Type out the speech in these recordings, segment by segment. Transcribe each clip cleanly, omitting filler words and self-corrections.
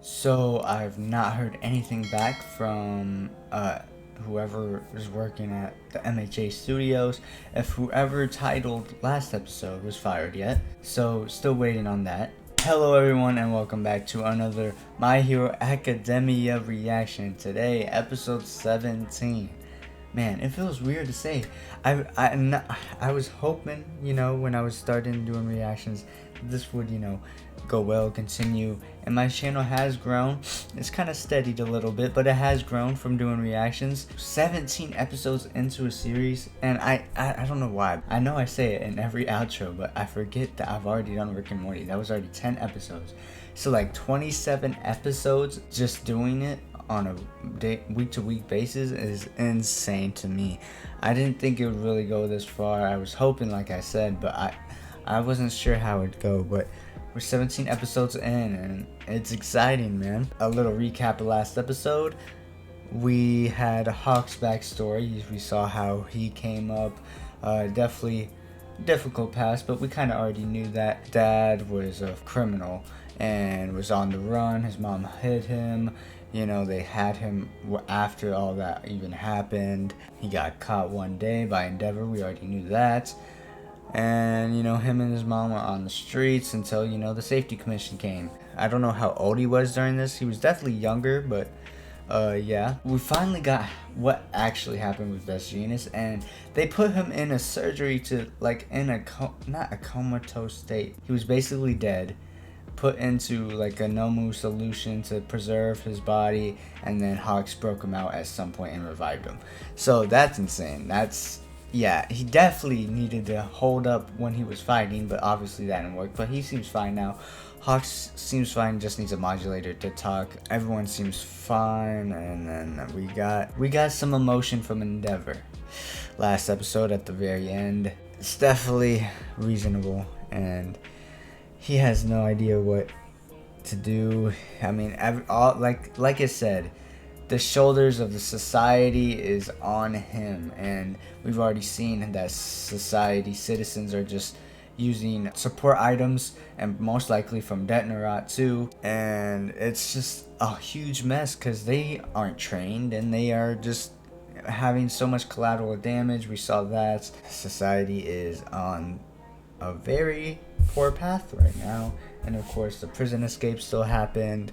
So I've not heard anything back from whoever is working at the MHA studios, if whoever titled last episode was fired yet. So still waiting on that. Hello everyone and welcome back to another My Hero Academia reaction. Today, episode 17. Man, it feels weird to say. I was hoping, when I was starting doing reactions, this would, go well, continue. And my channel has grown. It's kind of steadied a little bit, but it has grown from doing reactions. 17 episodes into a series, and I don't know why. I know I say it in every outro, but I forget that I've already done Rick and Morty. That was already 10 episodes. So like 27 episodes just doing it on a week to week basis is insane to me. I didn't think it would really go this far. I was hoping, like I said, but I wasn't sure how it'd go. But we're 17 episodes in and it's exciting, man. A little recap of last episode. We had Hawk's backstory. We saw how he came up. Definitely difficult past, but we kind of already knew that dad was a criminal and was on the run. His mom hid him. They had him after all that even happened. He got caught one day by Endeavor. We already knew that. And, him and his mom were on the streets until, the safety commission came. I don't know how old he was during this. He was definitely younger, but, yeah. We finally got what actually happened with Jeanist, and they put him in a surgery to, in a, not a comatose state. He was basically dead, put into like a Nomu solution to preserve his body, and then Hawks broke him out at some point and revived him. So that's insane. Yeah, he definitely needed to hold up when he was fighting, but obviously that didn't work. But he seems fine now. Hawks seems fine, just needs a modulator to talk. Everyone seems fine, and then we got some emotion from Endeavor last episode at the very end. It's definitely reasonable, and he has no idea what to do. I mean, like I said, the shoulders of the society is on him, and we've already seen that society citizens are just using support items, and most likely from Detonarot too, and it's just a huge mess because they aren't trained and they are just having so much collateral damage. We saw that society is on a very poor path right now, and of course the prison escape still happened.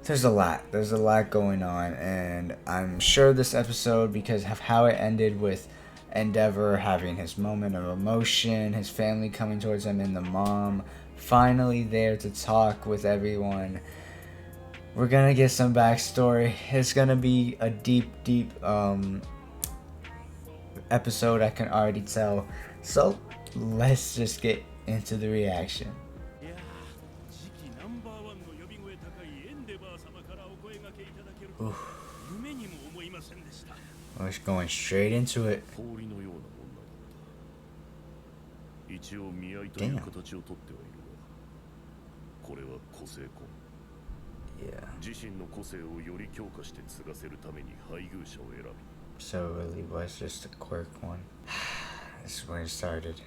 There's a lot going on, and I'm sure this episode, because of how it ended with Endeavor having his moment of emotion, his family coming towards him, and the mom finally there to talk with everyone, we're gonna get some backstory. It's gonna be a deep episode, I can already tell. So let's just get into the reaction. Oof. We're just going straight into it. Damn. Yeah. So it really was just a quirk one. This is where it started.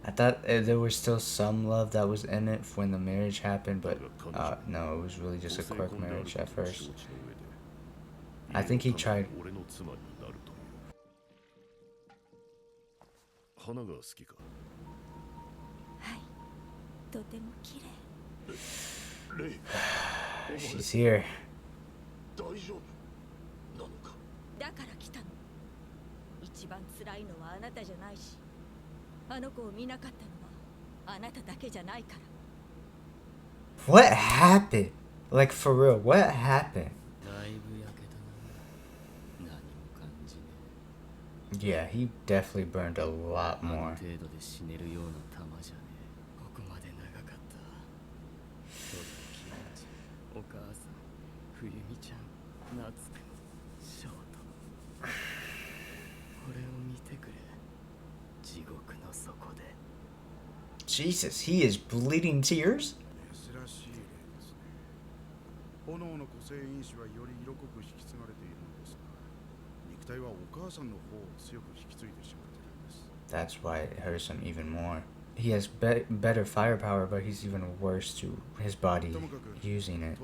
I thought there was still some love that was in it when the marriage happened, but no, it was really just a quirk marriage at first. I think he tried. She's here. What happened? Like, for real, what happened? Yeah, he definitely burned a lot more. Jesus, he is bleeding tears? that's why it hurts him even more. He has better firepower, but he's even worse to his body using it.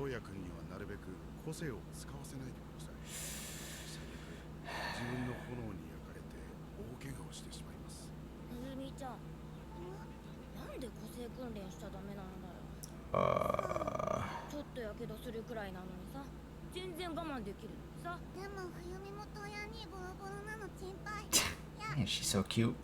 Man, she's so cute.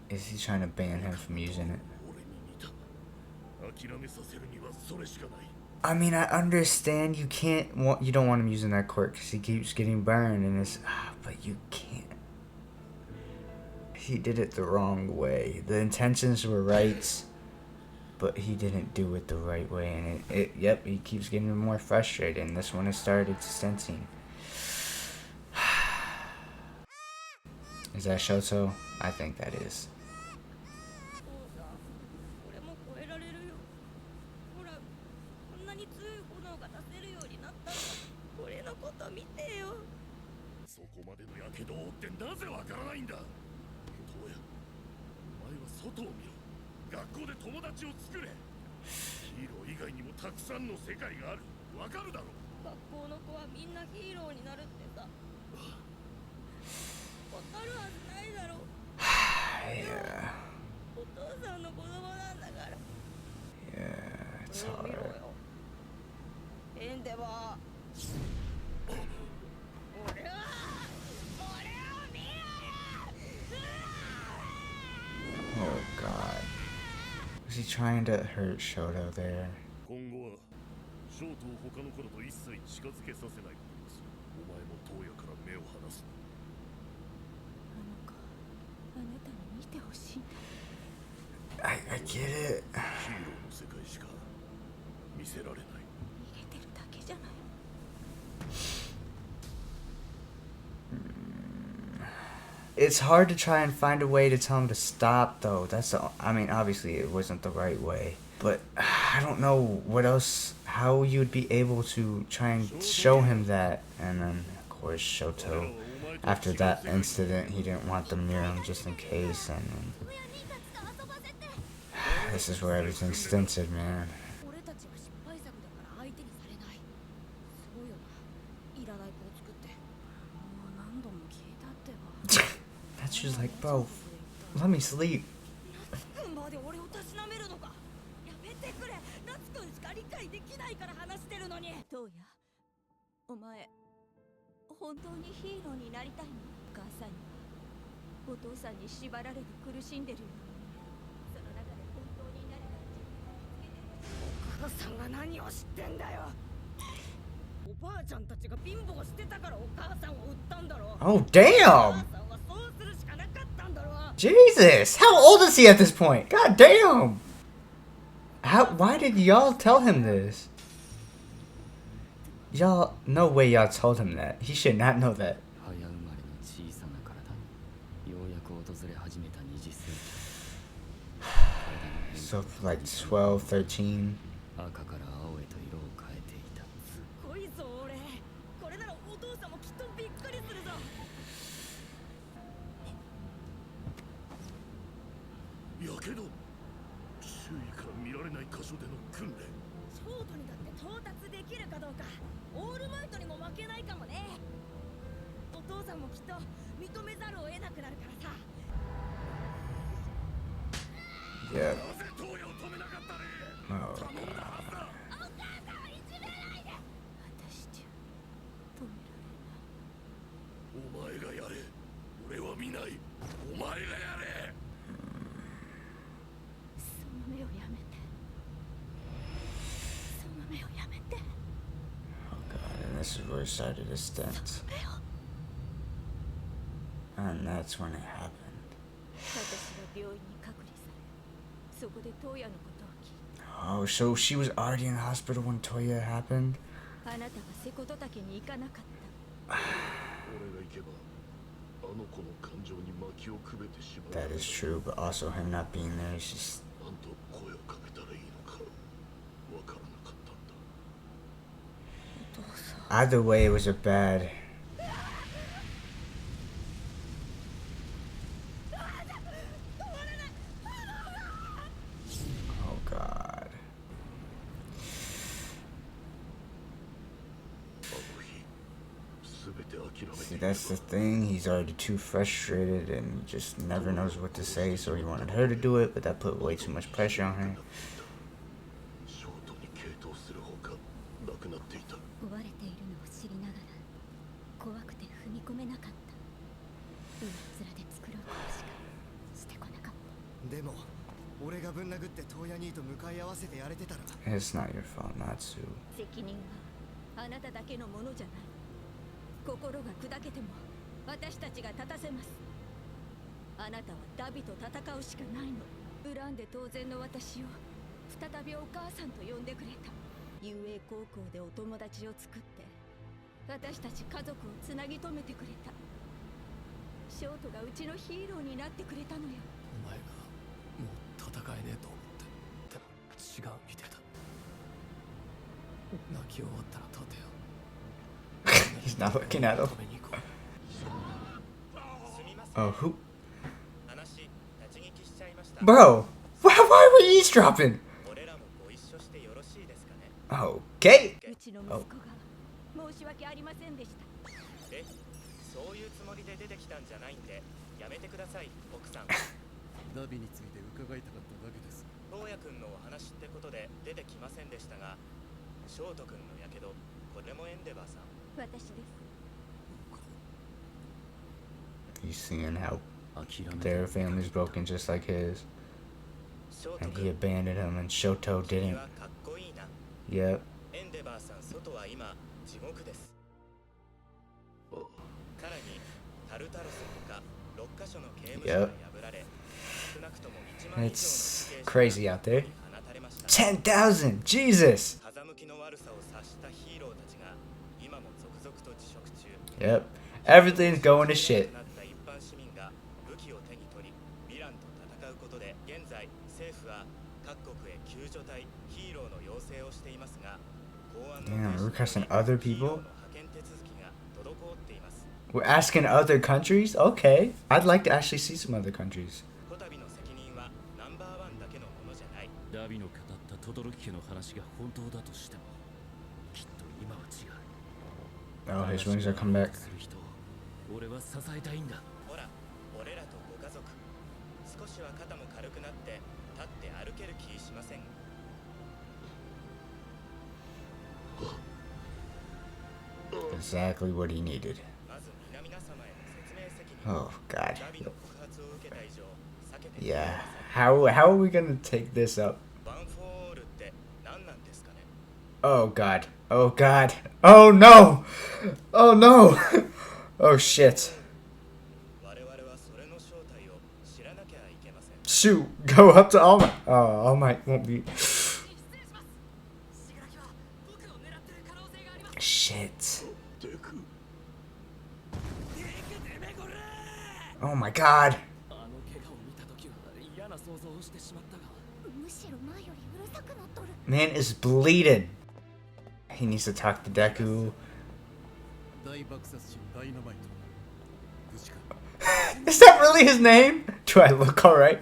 Is he trying to ban him from using it? I mean, I understand you don't want him using that quirk because he keeps getting burned and it's, but you can't. He did it the wrong way. The intentions were right, but he didn't do it the right way, and yep, he keeps getting more frustrated, and this one has started sensing. Is that Shoto? I think that is. Yeah, it's hard. Oh God. Was he trying to hurt Shoto there? I get it. It's hard to try and find a way to tell him to stop, though. I mean, obviously it wasn't the right way, but I don't know what else, how you would be able to try and show him that. And then, of course, Shoto, after that incident, he didn't want them near him just in case, and this is where everything's stinted, man. She's like, bro, let me sleep. Oh, damn! Jesus! How old is he at this point? God damn! Why did y'all tell him this? Y'all, no way y'all told him that. He should not know that. So, like 12, 13. Yeah. Oh, God. This is where it started to stint. And that's when it happened. Oh, so she was already in the hospital when Toya happened? That is true, but also him not being there is just... Either way, it was a bad... Oh god. See, that's the thing, he's already too frustrated and just never knows what to say, so he wanted her to do it, but that put way too much pressure on her. It's not your fault, Natsu. 心が砕けても私たちが立たせます。あなたはダビと戦うしかないの。恨んで当然の私を再びお母さんと呼んでくれた。遊泳高校でお友達を作って私たち家族をつなぎ止めてくれた。ショートがうちのヒーローになってくれたのよ。お前がもう戦えねえと思って。でも違うみてえだ。泣き終わったら立てよ。He's not looking at him. Oh, who? Bro, why were you eavesdropping? Okay. Oh. You seeing how their family's broken just like his, and he abandoned him, and Shoto didn't. Yep. Yep. It's crazy out there. 10,000! Jesus! Yep. Everything's going to shit. Damn, we're requesting other people? We're asking other countries? Okay. I'd like to actually see some other countries. Oh, his wings are coming back. Exactly what he needed. Oh god. Yeah. How are we gonna take this up? Oh god. Oh god. Oh no! Oh no! Oh shit. Shoot! Go up to All Might. Oh, All Might won't be. Shit. Oh my god. Man is bleeding. He needs to talk to Deku. Is that really his name? Do I look alright?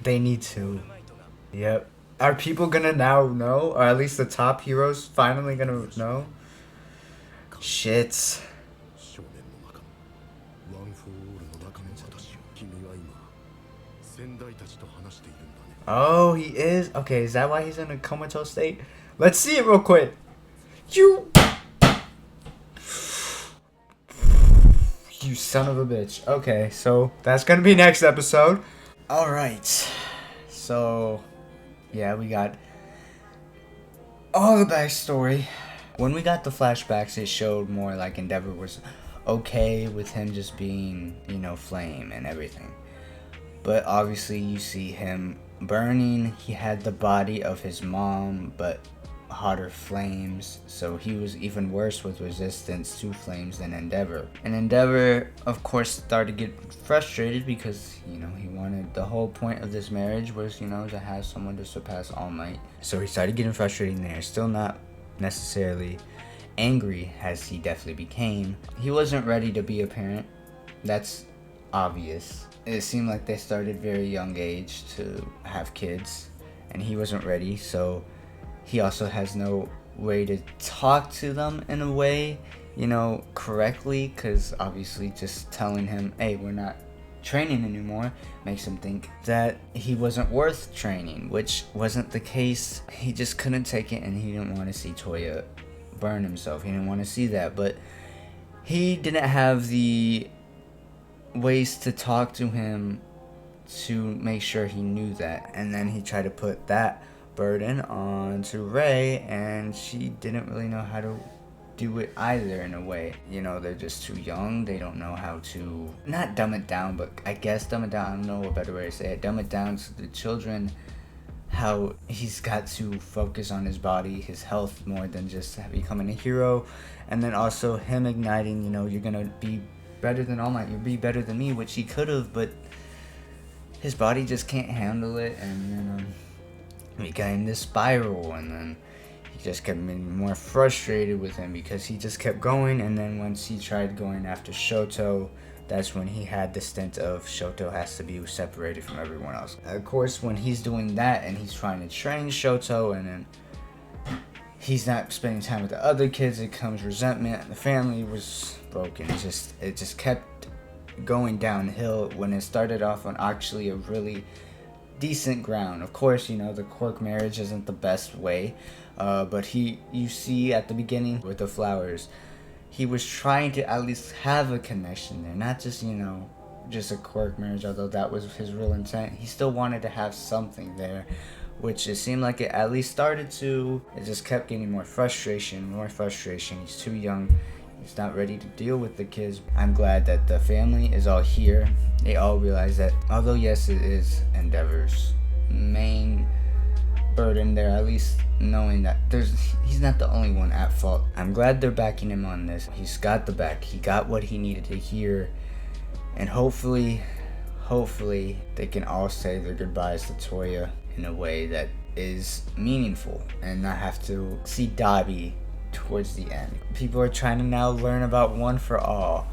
They need to. Yep. Are people gonna now know? Or at least the top heroes finally gonna know? Shit. Oh, he is? Okay, is that why he's in a comatose state? Let's see it real quick. You son of a bitch. Okay, so that's gonna be next episode. Alright. So, yeah, we got all the backstory. When we got the flashbacks, it showed more like Endeavor was okay with him just being, you know, flame and everything. But obviously you see him burning. He had the body of his mom, but hotter flames, so he was even worse with resistance to flames than Endeavor. And Endeavor, of course, started to get frustrated because, you know, he wanted, the whole point of this marriage was, you know, to have someone to surpass All Might. So he started getting frustrated there. Still not necessarily angry as he definitely became. He wasn't ready to be a parent. That's obvious. It seemed like they started very young age to have kids, and he wasn't ready, so he also has no way to talk to them in a way, you know, correctly, because obviously just telling him, hey, we're not training anymore, makes him think that he wasn't worth training, which wasn't the case. He just couldn't take it, and he didn't want to see Toya burn himself. He didn't want to see that, but he didn't have the ways to talk to him to make sure he knew that. And then he tried to put that burden onto Rei, and she didn't really know how to do it either in a way. You know, they're just too young. They don't know how to, not dumb it down, but I guess dumb it down. I don't know a better way to say it. Dumb it down to the children, how he's got to focus on his body, his health, more than just becoming a hero. And then also him igniting, you know, you're gonna be better than All Might, you'll be better than me, which he could have, but his body just can't handle it. And you know, he got in this spiral, and then he just kept getting more frustrated with him because he just kept going. And then once he tried going after Shoto, that's when he had the stint of Shoto has to be separated from everyone else. Of course, when he's doing that and he's trying to train Shoto, and then he's not spending time with the other kids, it comes resentment, and the family was broken. It just kept going downhill when it started off on actually a really decent ground. Of course, you know, the quirk marriage isn't the best way, but you see at the beginning with the flowers, he was trying to at least have a connection there, not just, you know, just a quirk marriage, although that was his real intent. He still wanted to have something there, which it seemed like it at least started to. It just kept getting more frustration. He's too young. He's not ready to deal with the kids. I'm glad that the family is all here. They all realize that, although yes, it is Endeavor's main burden, they're at least knowing that he's not the only one at fault. I'm glad they're backing him on this. He's got the back. He got what he needed to hear, and hopefully they can all say their goodbyes to Toya in a way that is meaningful and not have to see Dabi towards the end. People are trying to now learn about One for All,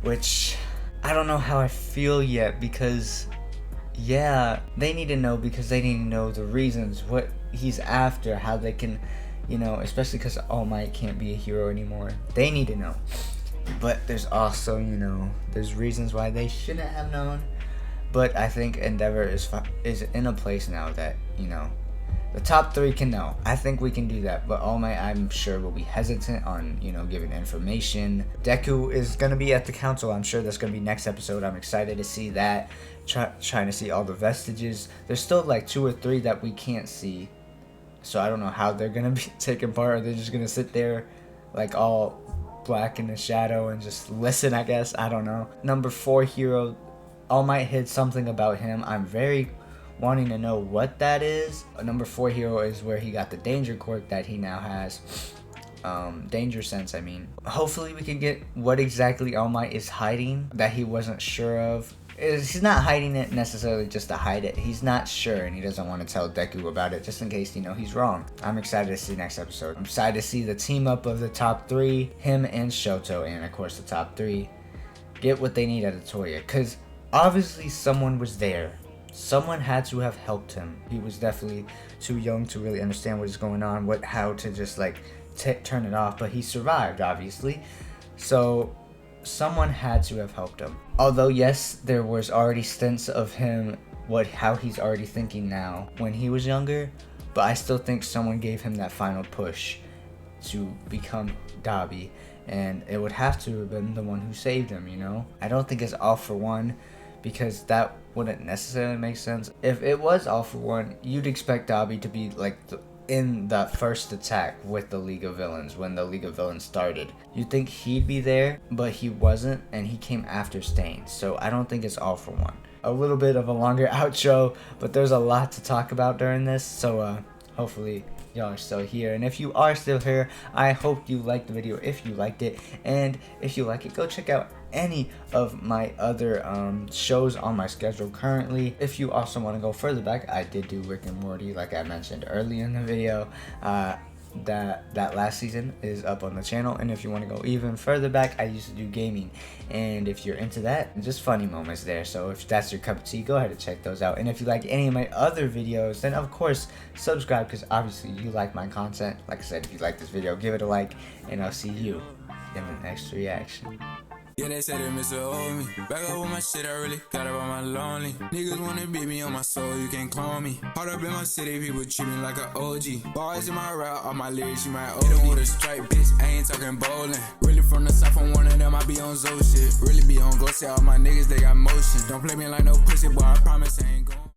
which I don't know how I feel yet, because yeah, they need to know, because they need to know the reasons, what he's after, how they can, you know, especially because All Might can't be a hero anymore. They need to know. But there's also, you know, there's reasons why they shouldn't have known. But I think Endeavor is in a place now that, you know, the top 3 can know. I think we can do that, but All Might, I'm sure, will be hesitant on, you know, giving information. Deku is going to be at the council. I'm sure that's going to be next episode. I'm excited to see that. Trying to see all the vestiges. There's still like 2 or 3 that we can't see. So I don't know how they're going to be taking part. Or they're just going to sit there like all black in the shadow and just listen, I guess. I don't know. Number 4 hero, All Might hid something about him. I'm very wanting to know what that is. Number 4 hero is where he got the danger quirk that he now has. Danger sense, I mean. Hopefully we can get what exactly All Might is hiding that he wasn't sure of. He's not hiding it necessarily just to hide it. He's not sure, and he doesn't want to tell Deku about it just in case, you know, he's wrong. I'm excited to see next episode. I'm excited to see the team up of the top 3, him and Shoto, and of course the top 3 get what they need out of Toya, because obviously someone was there. Someone had to have helped him. He was definitely too young to really understand what is going on, how to just like turn it off, but he survived, obviously. So someone had to have helped him. Although yes, there was already stints of him how he's already thinking now when he was younger, but I still think someone gave him that final push to become Dabi, and it would have to have been the one who saved him, you know? I don't think it's All for One, because that wouldn't necessarily make sense. If it was All for One, you'd expect Dabi to be like in that first attack with the League of Villains, when the League of Villains started. You'd think he'd be there, but he wasn't, and he came after Stain, so I don't think it's All for One. A little bit of a longer outro, but there's a lot to talk about during this, so hopefully y'all are still here. And if you are still here, I hope you liked the video if you liked it. And if you like it, go check out any of my other shows on my schedule currently. If you also want to go further back, I did do Rick and Morty like I mentioned earlier in the video. That last season is up on the channel. And if you want to go even further back, I used to do gaming, and if you're into that, just funny moments there. So if that's your cup of tea, go ahead and check those out. And if you like any of my other videos, then of course subscribe, because obviously you like my content. Like I said, if you like this video, give it a like, and I'll see you in the next reaction. Yeah, they say they miss a old me. Back up with my shit, I really got up on my lonely. Niggas wanna beat me on my soul, you can't clone me. Hard up in my city, people treat me like an OG. Bars in my route, all my lyrics, you might OD. With a strike, bitch, I ain't talking bowling. Really from the south, I'm one of them, I be on Zo shit. Really be on go, say all my niggas, they got motion. Don't play me like no pussy, boy, I promise I ain't going.